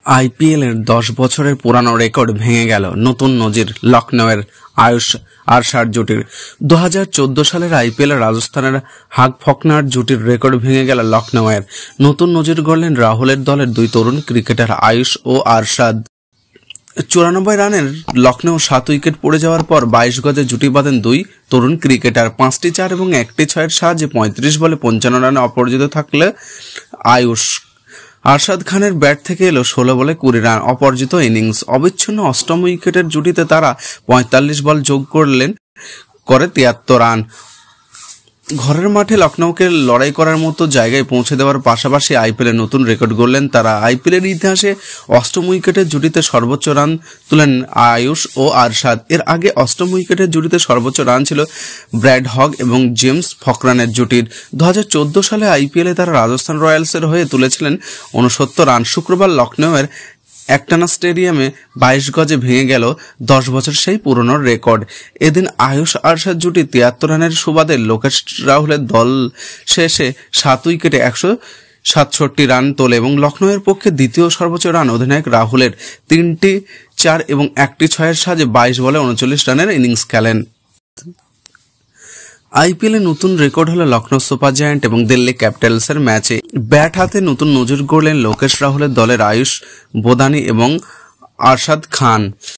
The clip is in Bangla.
আইপিএলের ১০ বছরের পুরানো রেকর্ড ভেঙে গেল নতুন নজির লখনউয়ের আয়ুষ আরশাদ জুটির। ২০১৪ সালের আইপিএলে রাজস্থানের হাগ ফকনার জুটির রেকর্ড ভেঙে গেল লখনউয়ের। নতুন নজির গড়লেন রাহুলের দলের দুই তরুণ ক্রিকেটার আয়ুষ ও আরশাদ। ৯৪ রানের লখনউ ৭ উইকেট পড়ে যাওয়ার পর ২২ গজে জুটি বাঁধেন দুই তরুণ ক্রিকেটার। ৫টি ৪ এবং ১টি ৬-এর সাহায্যে ৩৫ বলে ৫৫ রানে অপরাজিত থাকলে আয়ুষ। আরশাদ খানের ব্যাট থেকে এলো ১৬ বলে ২০ রান অপরাজিত ইনিংস। অবিচ্ছিন্ন অষ্টম উইকেটের জুটিতে তারা ৪৫ বল যোগ করে ৭৩ রান। ঘরের মাঠে লখনউকে লড়াই করার মতো জায়গায় পৌঁছে দেওয়ার পাশাপাশি আইপিএলে নতুন রেকর্ড গড়লেন তারা। আইপিএলের ইতিহাসে অষ্টম উইকেটের জুটিতে সর্বোচ্চ রান তুলেন আয়ুষ ও আরশাদ। এর আগে অষ্টম উইকেটের জুটিতে সর্বোচ্চ রান ছিল ব্র্যাড হগ এবং জেমস ফকনারের জুটির। ২০১৪ সালে আইপিএলে তারা রাজস্থান রয়্যালসের হয়ে তুলেছিলেন ৬৯ রান। শুক্রবার লখনউয়ের একটানা স্টেডিয়ামে ২২ গজে ভেঙে গেল ১০ বছর সেই পুরনো রেকর্ড। এদিন আয়ুষ আরশাদ জুটি ৭৩ রানের সুবাদে লোকেশ রাহুলের দল শেষে ৭ উইকেটে ১৬৭ রান তোলে এবং লখনউয়ের পক্ষে দ্বিতীয় সর্বোচ্চ রান অধিনায়ক রাহুলের। ৩টি ৪ এবং ১টি ৬-এর সাহায্যে ২২ বলে ৩৯ রানের ইনিংস খেলেন। আইপিএলে নতুন রেকর্ড হলো লখনউ সুপার জায়ান্ট এবং দিল্লি ক্যাপিটালসের ম্যাচে। ব্যাট হাতে নতুন নজির গড়লেন লোকেশ রাহুলের দলের আয়ুষ বোদানি এবং আরশাদ খান।